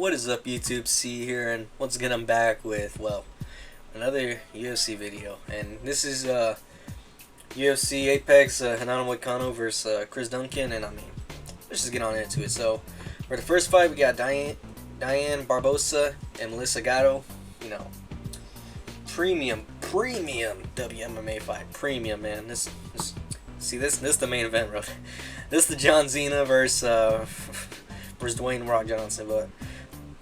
What is up, YouTube? C here, and once again I'm back with, well, another UFC video. And this is UFC Apex Renato Moicano versus Chris Duncan, and let's just get on into it. So, for the first fight, we got Diane Barbosa and Melissa Gatto. You know, premium WMMA fight. Premium, man. This is the main event, bro. This is the John Cena versus Dwayne Rock Johnson, but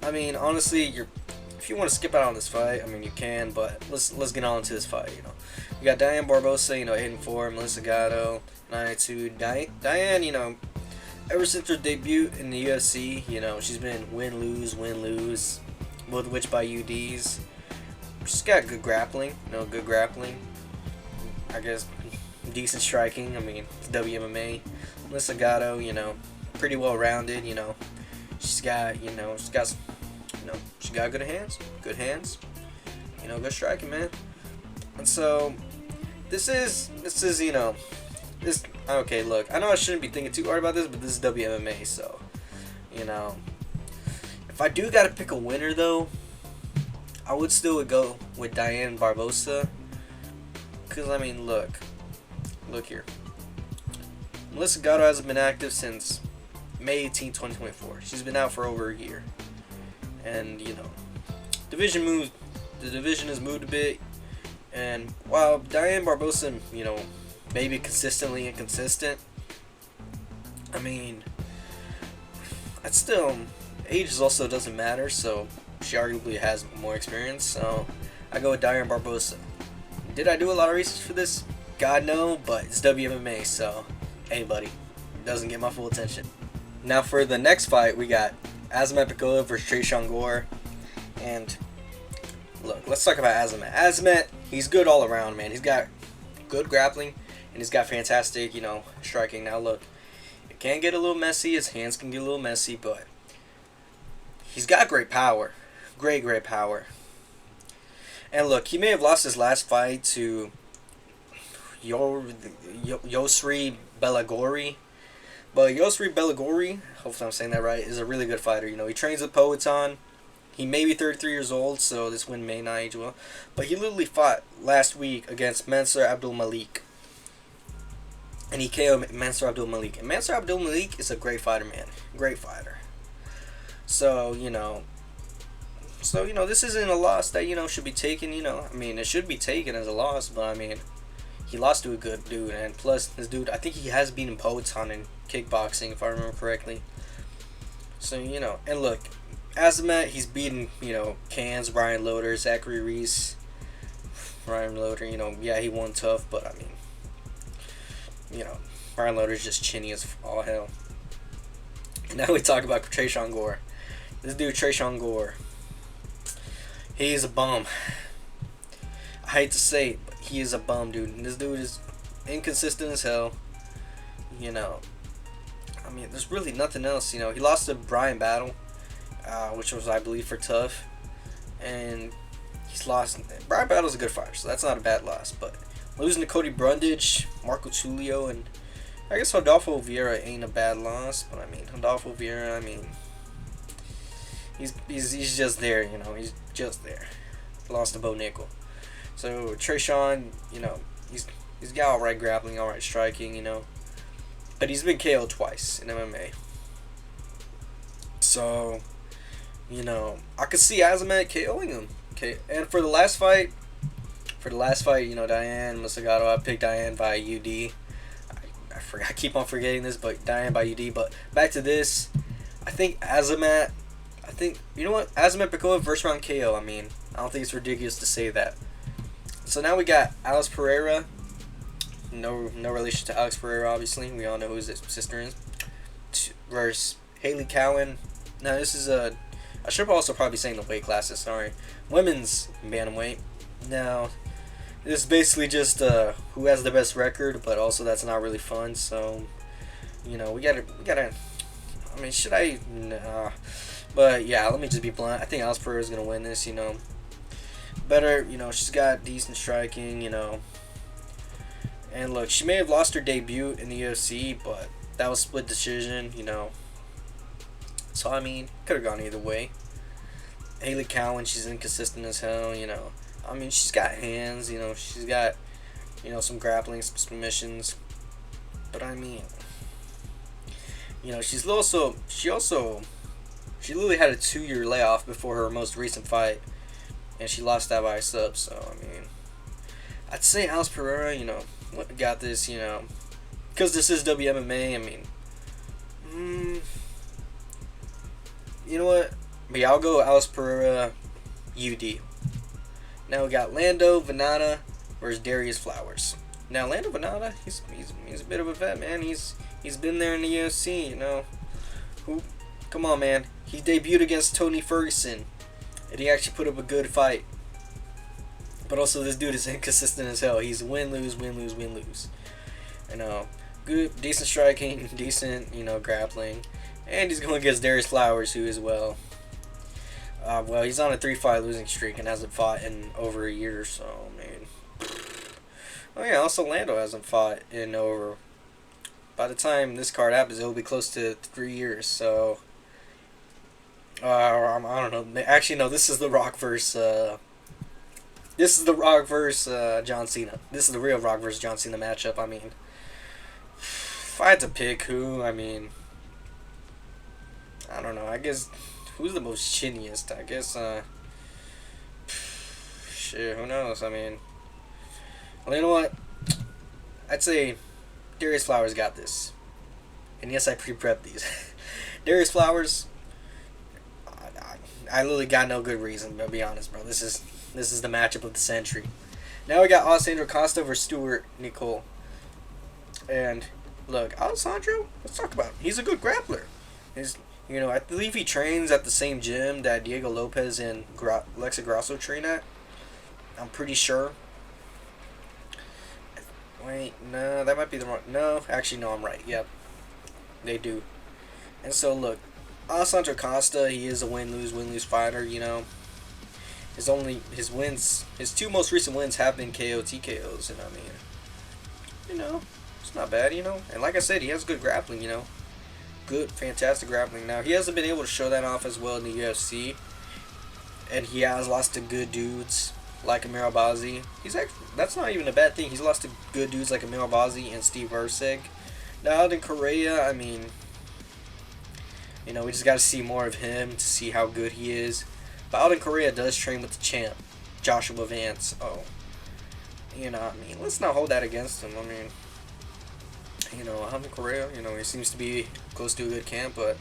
I mean, honestly, if you want to skip out on this fight, I mean, you can, but let's get on to this fight. You got Diane Barbosa, 8-4, Melissa Gatto, 9-2. Diane, ever since her debut in the UFC, she's been win lose, both which by UDs. She's got good grappling, I guess decent striking. I mean, it's WMMA. Melissa Gatto, pretty well rounded. She's got good hands, good striking, man. And so this okay. Look, I know I shouldn't be thinking too hard about this, but this is WMMA, so if I do gotta pick a winner though, I would still go with Diane Barbosa, because I mean, look here. Melissa Gatto hasn't been active since May 18, 2024. She's been out for over a year. And, the division has moved a bit. And while Diane Barbosa, maybe consistently inconsistent, I mean, that's still, age also doesn't matter, so she arguably has more experience. So I go with Diane Barbosa. Did I do a lot of research for this? God, no, but it's WMMA, so hey, buddy, it doesn't get my full attention. Now for the next fight, we got Azamat Pakola versus Tresean Gore. And look, let's talk about Azamat. Azamat, he's good all around, man. He's got good grappling, and he's got fantastic, striking. Now look, it can get a little messy. His hands can get a little messy, but he's got great power. Great power. And look, he may have lost his last fight to Yosri Belagori. But Yosri Belagori, hopefully I'm saying that right, is a really good fighter. He trains at Poetan. He may be 33 years old, so this win may not age well. But he literally fought last week against Mansour Abdul Malik. And he KO'd Mansour Abdul Malik. And Mansour Abdul Malik is a great fighter, man. Great fighter. So, this isn't a loss that, should be taken, I mean, it should be taken as a loss, but I mean, he lost to a good dude, and plus, this dude, I think he has beaten Poetan in kickboxing, if I remember correctly. So, and look, Azamat, he's beaten, Cans, Brian Loader, Zachary Reese, Brian Loader, yeah, he won tough, but I mean, Brian Loader's just chinny as all hell. And now we talk about Tresean Gore. This dude, Tresean Gore, he's a bum. I hate to say it, but he is a bum, dude. And this dude is inconsistent as hell. I mean, there's really nothing else. He lost to Brian Battle, which was, I believe, for tough. And he's lost. Brian Battle's a good fighter, so that's not a bad loss. But losing to Cody Brundage, Marco Tulio, and I guess Rodolfo Vieira ain't a bad loss. But I mean, Rodolfo Vieira, he's just there. He's just there. Lost to Bo Nickel. So Tresean, he's got alright grappling, alright striking, but he's been KO'd twice in MMA. So, I could see Azamat KOing him. Okay, and for the last fight, Diane Melissa Gatto, I picked Diane by UD. I keep on forgetting this, but Diane by UD. But back to this, I think Azamat. Azamat Pakola first round KO. I mean, I don't think it's ridiculous to say that. So now we got Alex Pereira. No relation to Alex Pereira, obviously. We all know who his sister is. Versus Haley Cowan. Now this is I should also probably be saying the weight classes. Sorry, women's bantamweight. Now this is basically just who has the best record, but also that's not really fun. So we gotta. I mean, should I? Nah. But yeah, let me just be blunt. I think Alex Pereira is gonna win this. Better. She's got decent striking. And look, she may have lost her debut in the UFC, but that was split decision. So I mean, could have gone either way. Haley Cowan, she's inconsistent as hell. I mean, she's got hands. She's got some grappling, some submissions. But I mean, she literally had a 2-year layoff before her most recent fight, and she lost that by a sub. So I mean, I'd say Alice Pereira, got this, because this is WMMA. I mean, you know what? But yeah, I'll go Alice Pereira, UD. Now we got Lando Venata versus Darius Flowers. Now Lando Venata, he's a bit of a vet, man. He's been there in the UFC, Come on, man. He debuted against Tony Ferguson, and he actually put up a good fight. But also, this dude is inconsistent as hell. He's win lose. Good, decent striking, decent, grappling, and he's going against Darius Flowers, who is well, he's on a 3-fight losing streak and hasn't fought in over a year or so. I mean, oh yeah, also Lando hasn't fought in over. By the time this card happens, it'll be close to 3 years. So, I don't know. Actually, no. This is the Rock versus. This is the Rock versus John Cena. This is the real Rock versus John Cena matchup. I mean, if I had to pick who, I mean, I don't know. I guess who's the most chiniest? I guess. Shit. Who knows? I mean, well, you know what? I'd say Darius Flowers got this. And yes, I pre-prepped these. Darius Flowers, I literally got no good reason, but be honest, bro. This is the matchup of the century. Now we got Alessandro Costa versus Stuart Nicole. And look, Alessandro, let's talk about him. He's a good grappler. I believe he trains at the same gym that Diego Lopez and Lexa Grasso train at. I'm pretty sure. Wait, no, that might be the wrong. No, actually, no, I'm right. Yep, they do. And so, look, Alessandro Costa, he is a win-lose fighter. His 2 most recent wins have been KO TKOs, and I mean, it's not bad, And like I said, he has good grappling, good, fantastic grappling. Now he hasn't been able to show that off as well in the UFC, and he has lost to good dudes like Amir Albazi. That's not even a bad thing. He's lost to good dudes like Amir Albazi and Steve Erceg. Now Alden Correa, I mean, we just got to see more of him to see how good he is. But Alden Correa does train with the champ, Joshua Vance. Oh, I mean, let's not hold that against him. I mean, Alden Correa, he seems to be close to a good camp. But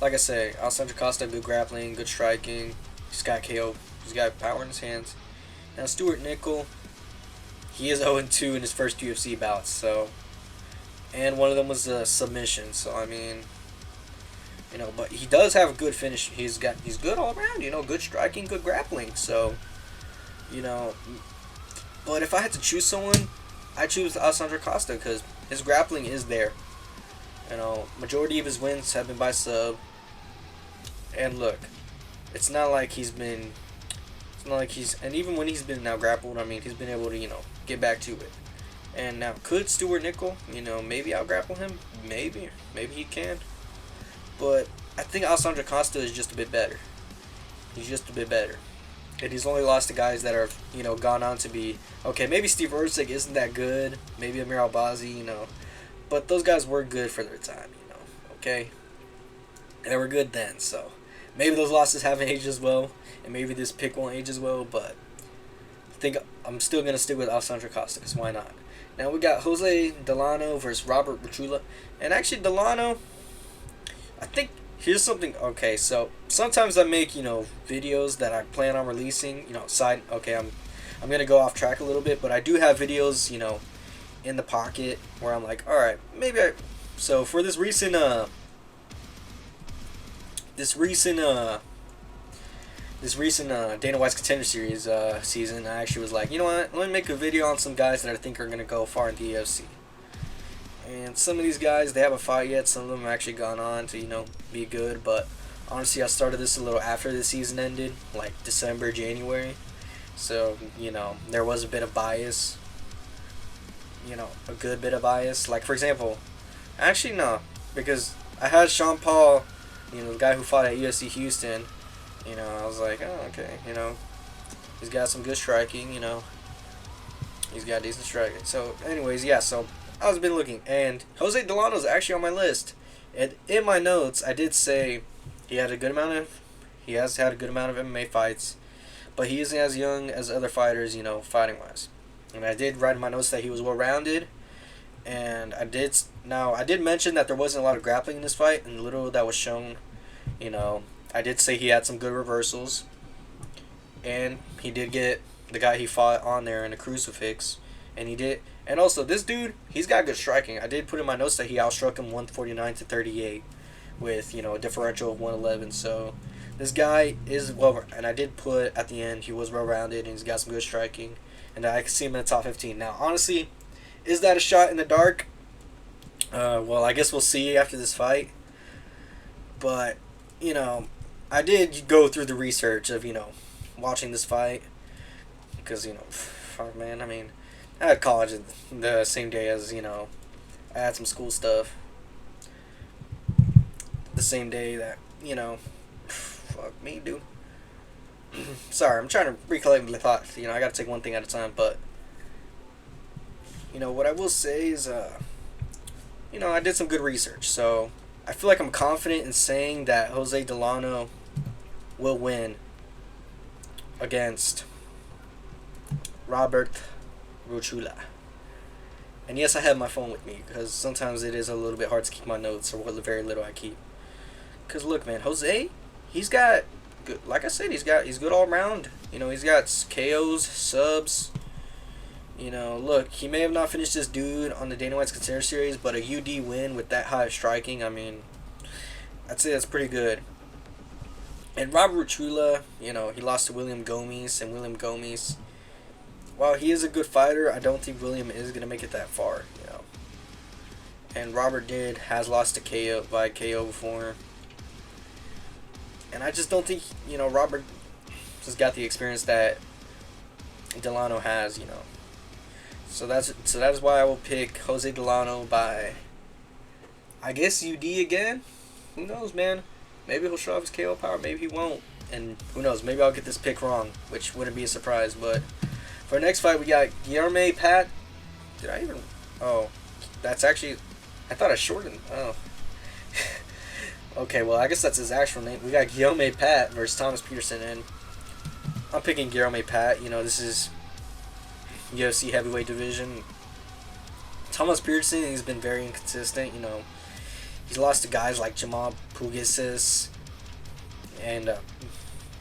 like I say, Alessandro Costa, good grappling, good striking. He's got KO. He's got power in his hands. Now Stuart Nickel, he is 0-2 in his first UFC bouts. So, and one of them was a submission. So I mean, but he does have a good finish. He's good all around. Good striking, good grappling. So, but if I had to choose someone, I choose Alessandro Costa because his grappling is there. Majority of his wins have been by sub. And look, it's not like and even when he's been now grappled, I mean, he's been able to, get back to it. And now, could Stuart Nickel, maybe out grapple him? Maybe he can. But I think Alessandro Costa is just a bit better. He's just a bit better. And he's only lost to guys that are, gone on to be, okay, maybe Steve Erceg isn't that good. Maybe Amir Albazi, But those guys were good for their time, okay? And they were good then, so maybe those losses haven't aged as well. And maybe this pick won't age as well, but I think I'm still going to stick with Alessandro Costa, because why not? Now we got Jose Delano versus Robert Bachula. And actually, Delano, I think, here's something. Okay, so sometimes I make, videos that I plan on releasing, okay, I'm going to go off track a little bit, but I do have videos, in the pocket where I'm like, all right, so for this recent Dana White's Contender Series season, I actually was like, you know what, let me make a video on some guys that I think are going to go far in the UFC. And some of these guys, they haven't fought yet. Some of them have actually gone on to, be good. But honestly, I started this a little after the season ended, like December, January. So, there was a bit of bias. A good bit of bias. Like, for example, actually, no. Because I had Sean Paul, the guy who fought at UFC Houston. You know, I was like, oh, okay. You know, he's got some good striking. You know, he's got decent striking. So, anyways, yeah. So I was been looking, and Jose Delano's actually on my list. And in my notes, I did say he had a good amount of, he has had a good amount of MMA fights, but he isn't as young as other fighters. You know, fighting wise. And I did write in my notes that he was well rounded. And I did mention that there wasn't a lot of grappling in this fight, and the little that was shown, you know, I did say he had some good reversals, and he did get the guy he fought on there in a crucifix, and he did. And also, this dude, he's got good striking. I did put in my notes that he outstruck him 149 to 38 with, you know, a differential of 111. So this guy is well, and I did put at the end he was well rounded and he's got some good striking, and I can see him in the top 15. Now, honestly, is that a shot in the dark? Well, I guess we'll see after this fight. But, you know, I did go through the research of, you know, watching this fight. Because, you know, fuck, man, I mean, I had college the same day as, you know, I had some school stuff. The same day that, you know, fuck me, dude. Sorry, I'm trying to recollect my thoughts. You know, I gotta take one thing at a time, but, you know, what I will say is, you know, I did some good research, so I feel like I'm confident in saying that Jose Delano will win against Robert Rochula. And yes, I have my phone with me because sometimes it is a little bit hard to keep my notes or what very little I keep. Because look, man, Jose, he's got good. Like I said, he's good all around. You know, he's got KOs, subs. You know, look, he may have not finished this dude on the Dana White's Contender Series, but a UD win with that high of striking, I mean, I'd say that's pretty good. And Robert Trula, you know, he lost to William Gomes, and William Gomes, while he is a good fighter, I don't think William is going to make it that far, you know. And Robert has lost to KO by KO before. And I just don't think, you know, Robert has got the experience that Delano has, you know. So that is why I will pick Jose Delano by, I guess, UD again. Who knows, man? Maybe he'll show off his KO power. Maybe he won't. And who knows? Maybe I'll get this pick wrong, which wouldn't be a surprise. But for our next fight, we got Guilherme Pat. Did I even? Oh, that's actually. I thought I shortened. Oh. Okay, well, I guess that's his actual name. We got Guilherme Pat versus Thomas Peterson, and I'm picking Guilherme Pat. You know, this is UFC heavyweight division. Thomas Peterson, he's been very inconsistent. You know, he's lost to guys like Jamal Pugisis and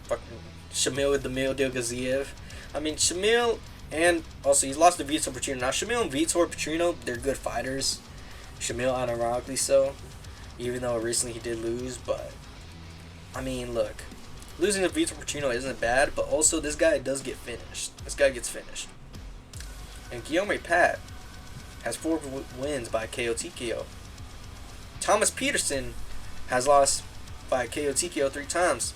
fucking Shamil Demil Delgaziev. I mean, Shamil, and also he's lost to Vitor Petrino. Now, Shamil and Vitor Petrino, they're good fighters. Shamil, unironically so, even though recently he did lose. But, I mean, look, losing to Vitor Petrino isn't bad, but also this guy does get finished. This guy gets finished. And Guilherme Pat has 4 wins by KO TKO. Thomas Peterson has lost by KO TKO 3 times.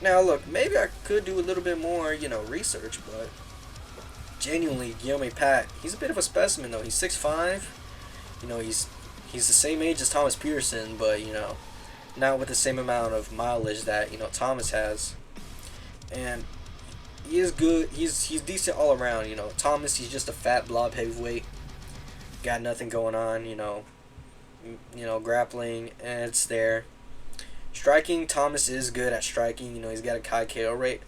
Now, look, maybe I could do a little bit more, you know, research, but genuinely, Guilherme Pat, he's a bit of a specimen, though. He's 6'5". You know, he's the same age as Thomas Peterson, but, you know, not with the same amount of mileage that, you know, Thomas has. And he is good. He's decent all around, you know. Thomas, he's just a fat blob heavyweight. Got nothing going on, you know, grappling, and it's there. Striking, Thomas is good at striking. You know, he's got a high KO rate.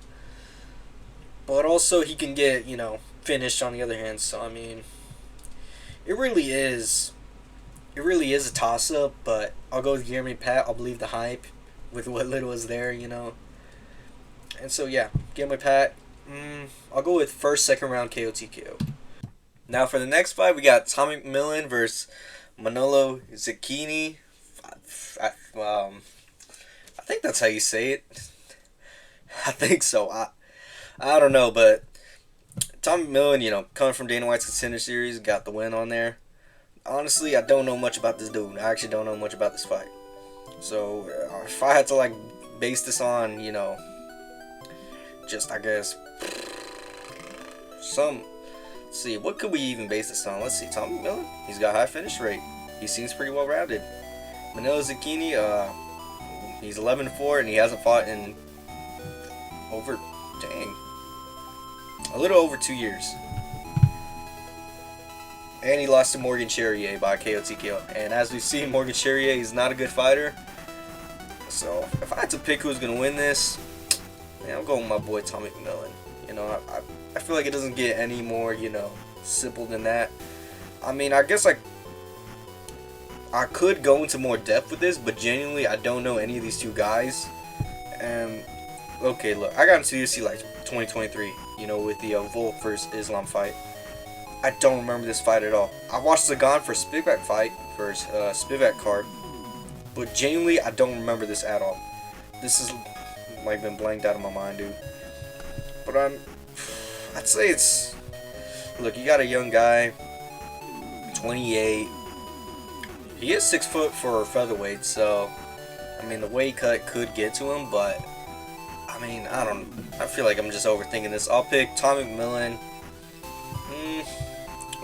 But also, he can get, you know, finished on the other hand. So, I mean, it really is a toss-up, but I'll go with Guilherme Pat. I'll believe the hype with what little is there, you know. And so, yeah, Guilherme Pat, I'll go with first, second round KO TKO. Now, for the next fight, we got Tommy McMillan versus Manolo Zucchini. I think that's how you say it. I think so. I don't know, but Tommy McMillan, you know, coming from Dana White's Contender Series, got the win on there. Honestly, I don't know much about this dude. I actually don't know much about this fight. So, if I had to, like, base this on, you know, just, I guess, let's see, what could we even base this on? Let's see, Tommy McMillan, he's got high finish rate. He seems pretty well rounded. Manolo Zucchini, He's 11-4, and he hasn't fought in over, dang, a little over 2 years. And he lost to Morgan Charrier by KO TKO. And as we've seen, Morgan Charrier is not a good fighter. So if I had to pick who's gonna win this, man, I'm going with my boy Tommy McMillan. You know, I feel like it doesn't get any more, you know, simple than that. I mean, I guess I could go into more depth with this, but genuinely, I don't know any of these two guys. And okay, look, I got into UFC like 2023, you know, with the Volk versus Islam fight. I don't remember this fight at all. I watched Zagan for Spivak fight, for Spivak card, but genuinely, I don't remember this at all. This is like been blanked out of my mind, dude. But I'd say it's, look, you got a young guy, 28. He is 6 foot for featherweight, so I mean the weight cut could get to him, but I mean I feel like I'm just overthinking this. I'll pick Tommy McMillan.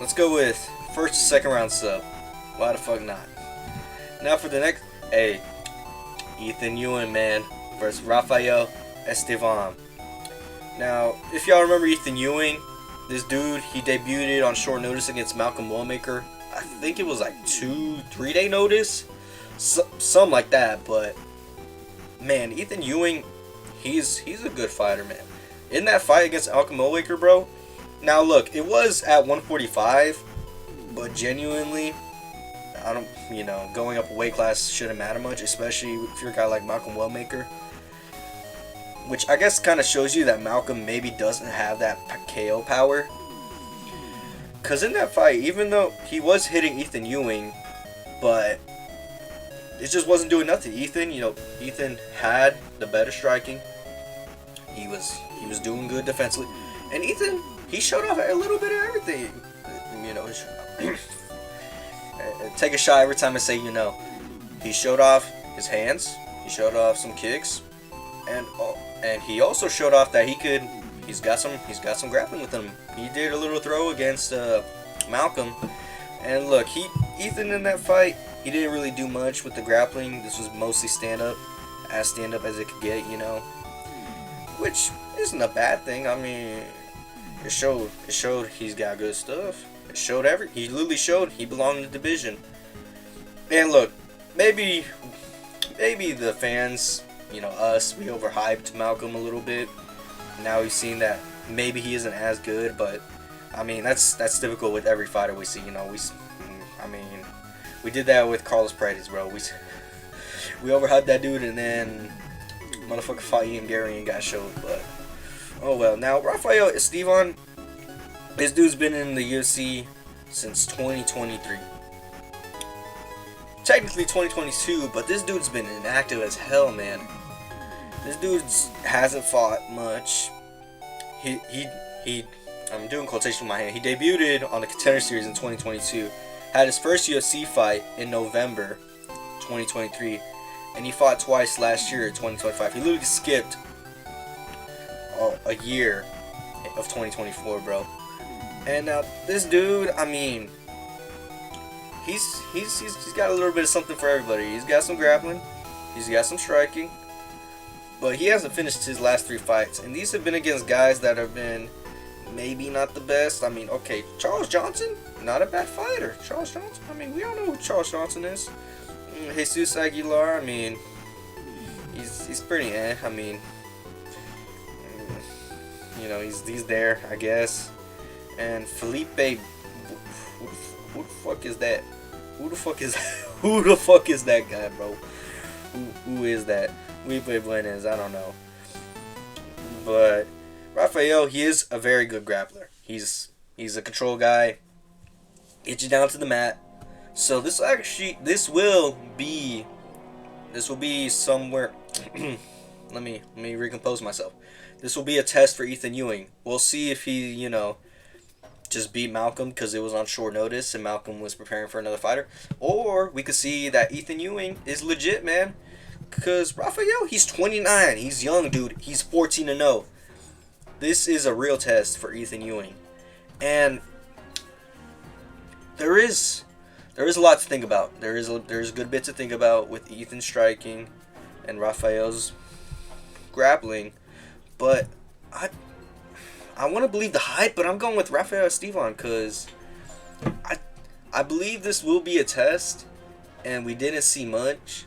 Let's go with first or second round sub. Why the fuck not? Now for the next, hey, Ethan Ewing, man, versus Rafael Estevan. Now, if y'all remember Ethan Ewing, this dude, he debuted on short notice against Malcolm Wellmaker. I think it was like 2-3 day notice, something like that. But man, Ethan Ewing, he's a good fighter, man. In that fight against Malcolm Wellmaker, bro. Now look, it was at 145, but genuinely, I don't, you know, going up a weight class shouldn't matter much, especially if you're a guy like Malcolm Wellmaker. Which I guess kind of shows you that Malcolm maybe doesn't have that KO power. Because in that fight, even though he was hitting Ethan Ewing, but it just wasn't doing nothing. Ethan, you know, Ethan had the better striking. He was doing good defensively. And Ethan, he showed off a little bit of everything. You know, take a shot every time I say you know. He showed off his hands. He showed off some kicks. And he also showed off that he's got some grappling with him. He did a little throw against Malcolm, and look, Ethan in that fight, he didn't really do much with the grappling. This was mostly stand up as it could get, you know, which isn't a bad thing. I mean, it showed he's got good stuff. It showed he literally showed he belonged in the division. And look, maybe the fans, you know, us, we overhyped Malcolm a little bit. Now we've seen that maybe he isn't as good, but I mean that's typical with every fighter we see. You know, we did that with Carlos Paredes, bro. We overhyped that dude, and then motherfucker fought Ian Gary and got showed. But oh well. Now Rafael Estevan, this dude's been in the UFC since 2023. Technically 2022, but this dude's been inactive as hell, man. This dude hasn't fought much. I'm doing quotation with my hand. He debuted on the Contender Series in 2022. Had his first UFC fight in November 2023, and he fought twice last year in 2025. He literally skipped a year of 2024, bro. And now this dude, I mean, he's got a little bit of something for everybody. He's got some grappling, he's got some striking, but he hasn't finished his last 3 fights, and these have been against guys that have been maybe not the best. I mean, okay, Charles Johnson, not a bad fighter. Charles Johnson, I mean, we all know who Charles Johnson is. Jesus Aguilar, I mean, he's pretty I mean, you know, he's there, I guess. And Felipe, who the fuck is that? Who the fuck is that guy, bro? Who is that? Felipe Buenas, I don't know. But Rafael, he is a very good grappler. He's a control guy. Get you down to the mat. So this will be somewhere. let me recompose myself. This will be a test for Ethan Ewing. We'll see if he, you know, just beat Malcolm because it was on short notice and Malcolm was preparing for another fighter, or we could see that Ethan Ewing is legit, man. Because Rafael, he's 29. He's young, dude. He's 14-0. This is a real test for Ethan Ewing, and there is a lot to think about. There's a good bit to think about with Ethan striking, and Rafael's grappling. But I want to believe the hype, but I'm going with Rafael Estevan because I believe this will be a test, and we didn't see much.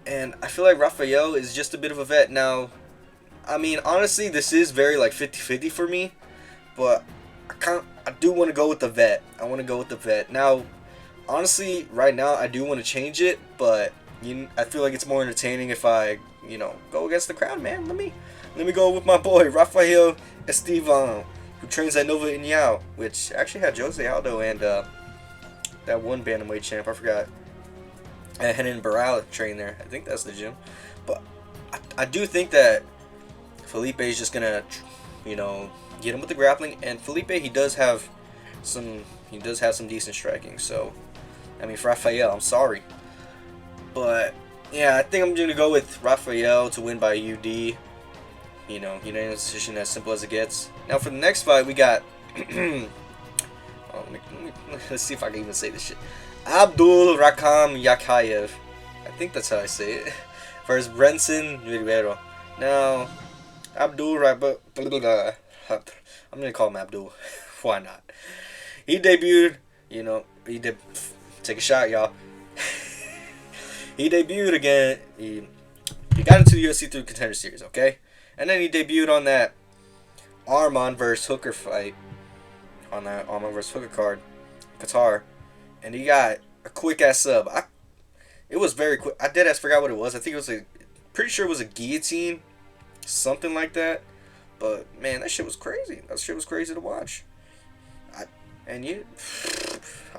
And I feel like Rafael is just a bit of a vet. Now, I mean, honestly, this is very like 50-50 for me, but I do want to go with the vet. I want to go with the vet. Now, honestly, right now I do want to change it, but I feel like it's more entertaining if I, go against the crowd, man. Let me go with my boy Rafael Estevan, who trains at Nova Inyao, which actually had Jose Aldo and that one bantamweight champ, I forgot. And Henan Barral train there. I think that's the gym. But I do think that Felipe is just gonna, get him with the grappling. And Felipe, he does have some decent striking. So, I mean, for Rafael, I'm sorry, but yeah, I think I'm gonna go with Rafael to win by UD. Unanimous decision, as simple as it gets. Now for the next fight, we got. Let's see if I can even say this shit. Abdul Rakam Yakayev. I think that's how I say it. Versus Brenson Rivero. Now, Abdul I'm gonna call him Abdul. Why not? He debuted. Take a shot, y'all. He debuted again. He got into the UFC through Contender Series, okay? And then he debuted on that Arman vs. Hooker fight. On that Arman vs. Hooker card. Qatar. And he got a quick-ass sub. It was very quick. I deadass forgot what it was. I think it was pretty sure it was a guillotine. Something like that. But, man, that shit was crazy. That shit was crazy to watch. I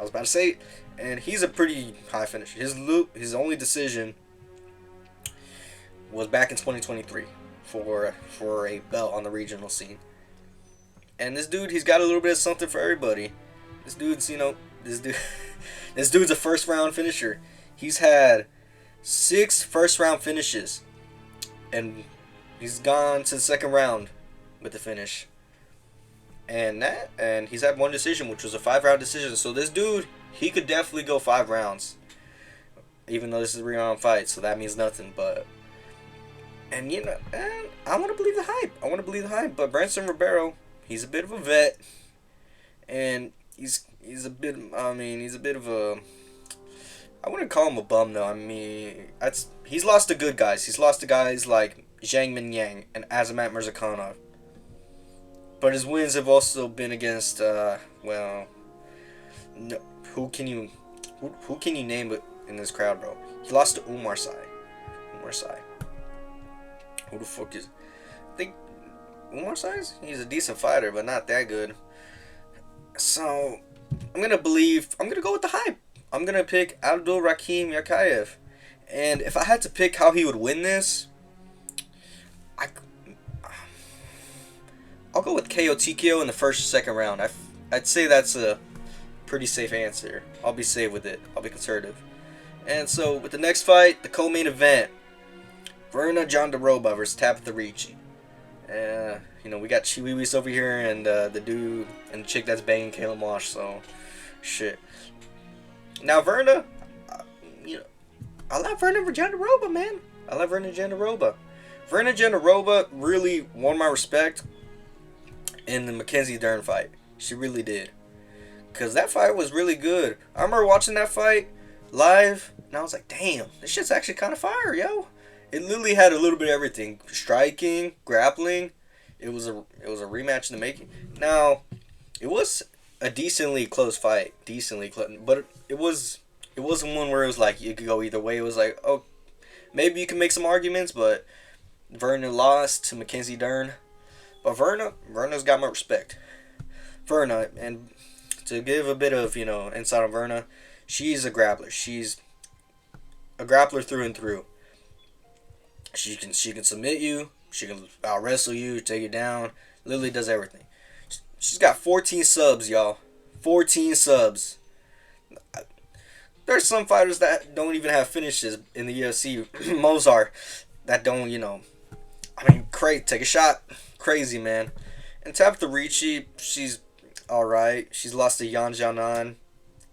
was about to say it. And he's a pretty high finisher. His only decision was back in 2023 for a belt on the regional scene. And this dude, he's got a little bit of something for everybody. This dude's, this dude's a first round finisher. He's had 6 first round finishes, and he's gone to the second round with the finish. And he's had 1 decision, which was a 5-round decision. So this dude, he could definitely go 5 rounds, even though this is a 3-round fight. So that means nothing. But and I want to believe the hype. But Branson Ribeiro, he's a bit of a vet, and he's a bit of a. I wouldn't call him a bum though. I mean, he's lost to good guys. He's lost to guys like Zhang Minyang and Azamat Mirzakhanov. But his wins have also been against who can you name it in this crowd, bro? He lost to Umar Sy. Who the fuck is? I think Umar Sy. He's a decent fighter, but not that good. So I'm gonna go with the hype. I'm gonna pick Abdul Rakim Yakayev, and if I had to pick how he would win this, I'll go with KO TKO in the first or second round. I'd say that's a pretty safe answer. I'll be safe with it. I'll be conservative. And so with the next fight, the co-main event, Verna Jandaroba versus Tabitha Ricci. We got Chiwiwis over here and the dude and the chick that's banging Kayla Mosh. So shit. Now Verna, I love Verna Jandaroba, man. I love Verna Jandaroba. Verna Jandaroba really won my respect in the Mackenzie Dern fight. She really did. Because that fight was really good. I remember watching that fight live, and I was like, damn, this shit's actually kind of fire, yo. It literally had a little bit of everything. Striking, grappling. It was a rematch in the making. Now, it was a decently close fight. But it wasn't one where it was like you could go either way. It was like, oh, maybe you can make some arguments, but Verna lost to Mackenzie Dern. But Verna's got my respect. Verna, and to give a bit of, insight on Verna, she's a grappler. She's a grappler through and through. She can submit you. She can out wrestle you, take you down. Literally does everything. She's got 14 subs, y'all. 14 subs. There's some fighters that don't even have finishes in the UFC. Mozart, that don't, take a shot. Crazy, man. And Tabitha Ricci, she's alright. She's lost to Yan Jianan,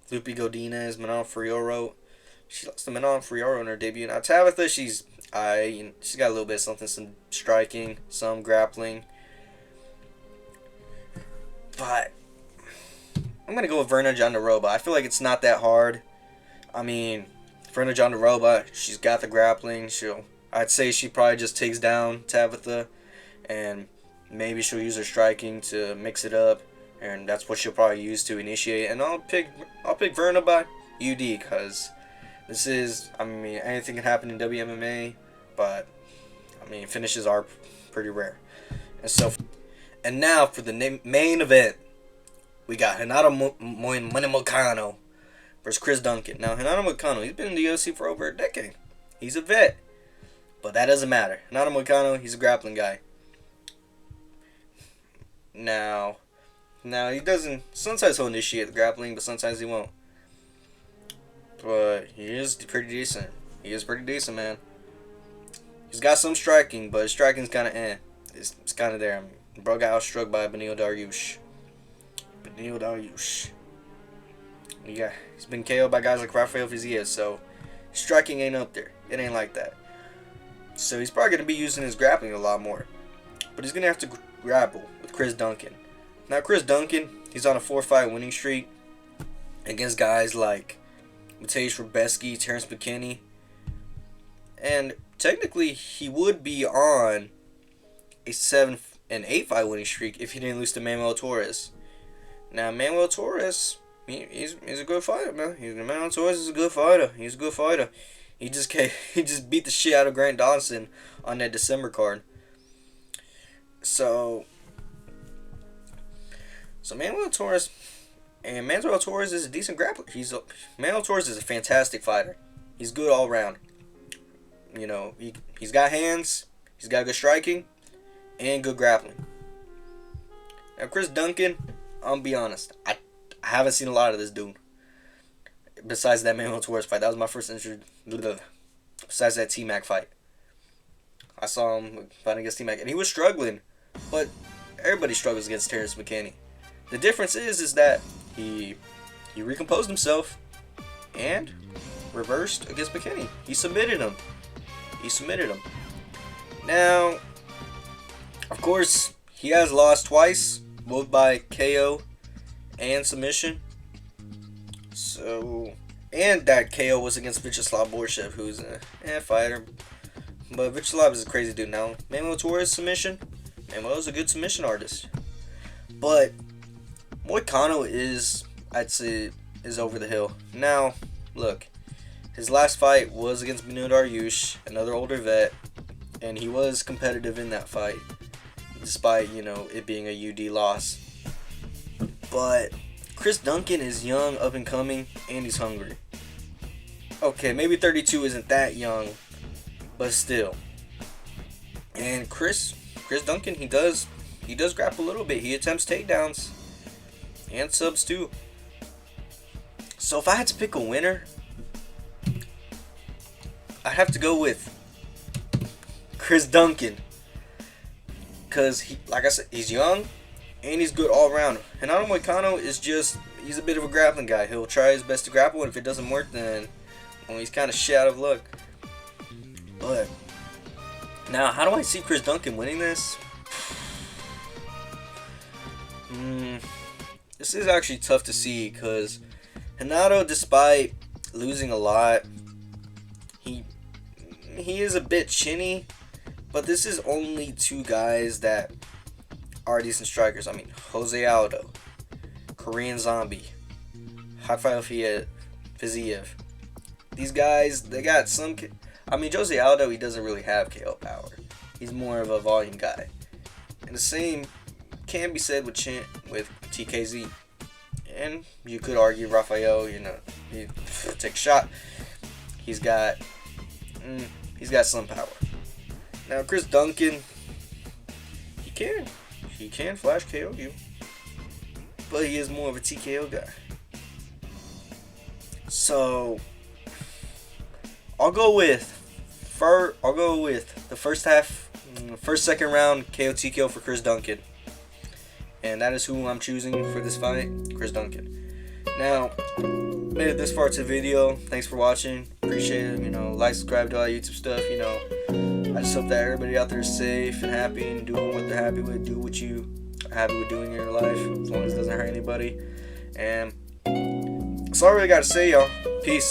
Lupe Godinez, Manon Frioro. She lost to Manon Frioro in her debut. Now Tabitha, she's She's got a little bit of something, some striking, some grappling. But I'm gonna go with Verna Jandaroba. I feel like it's not that hard. I mean, Verna Jandaroba, she's got the grappling. I'd say she probably just takes down Tabitha, and maybe she'll use her striking to mix it up, and that's what she'll probably use to initiate. And I'll pick Verna by UD, because this is, I mean, anything can happen in WMMA, but I mean, finishes are pretty rare. And now for the main event, we got Renato Moicano versus Chris Duncan. Now, Renato Moicano, he's been in the UFC for over a decade. He's a vet, but that doesn't matter. Renato Moicano, he's a grappling guy. Now he doesn't. Sometimes he'll initiate the grappling, but sometimes he won't. But he is pretty decent. He is pretty decent, man. He's got some striking, but his striking's kind of It's kind of there. I mean, bro got outstruck by Beneil Dariush. Yeah, he's been KO'd by guys like Rafael Fiziev, so striking ain't up there. It ain't like that. So he's probably going to be using his grappling a lot more. But he's going to have to grapple with Chris Duncan. Now, Chris Duncan, he's on a 4-fight winning streak against guys like Mateusz Rebecki, Terrence McKinney. And technically, he would be on a 7 and 8-fight winning streak if he didn't lose to Manuel Torres. Now, Manuel Torres, he's a good fighter, man. Manuel Torres is a good fighter. He's a good fighter. He just beat the shit out of Grant Dawson on that December card. So Manuel Torres is a decent grappler. Manuel Torres is a fantastic fighter. He's good all around. You know, he's got hands, he's got good striking, and good grappling. Now, Chris Duncan, I'm gonna be honest, I haven't seen a lot of this dude. Besides that Manuel Torres fight, that was my first interest. Besides that T-Mac fight, I saw him fighting against T-Mac, and he was struggling. But everybody struggles against Terrence McKinney. The difference is that he recomposed himself and reversed against McKinney. He submitted him. Now, of course, he has lost twice, both by KO and submission. So, and that KO was against Vyacheslav Borshev, who's a fighter. But Vyacheslav is a crazy dude. Now, Manuel Torres submission. Manuel's a good submission artist. But Moicano I'd say, is over the hill. Now, look, his last fight was against Beneil Dariush, another older vet, and he was competitive in that fight, despite, it being a UD loss. But Chris Duncan is young, up and coming, and he's hungry. Okay, maybe 32 isn't that young, but still. And Chris Duncan, he does grapple a little bit. He attempts takedowns and subs too. So if I had to pick a winner, I'd have to go with Chris Duncan, because like I said, he's young and he's good all around. Renato Moicano he's a bit of a grappling guy. He'll try his best to grapple, and if it doesn't work, then he's kind of shit out of luck. But now, how do I see Chris Duncan winning this? This is actually tough to see, because Renato, despite losing a lot, he is a bit chinny, but this is only two guys that are decent strikers. I mean, Jose Aldo, Korean Zombie, Rafael Fiziev. These guys, they got some. I mean, Jose Aldo, he doesn't really have KO power. He's more of a volume guy. And the same can be said with TKZ. And you could argue Rafael, he take a shot. He's got some power. Now, Chris Duncan, he can flash KO you, but he is more of a TKO guy. So I'll go with the first second round KO TKO for Chris Duncan. And that is who I'm choosing for this fight, Chris Duncan. Now, made it this far to the video. Thanks for watching. Appreciate it. Like, subscribe to all YouTube stuff. I just hope that everybody out there is safe and happy and doing what they're happy with. Do what you are happy with doing in your life, as long as it doesn't hurt anybody. And that's all I really got to say, y'all. Peace.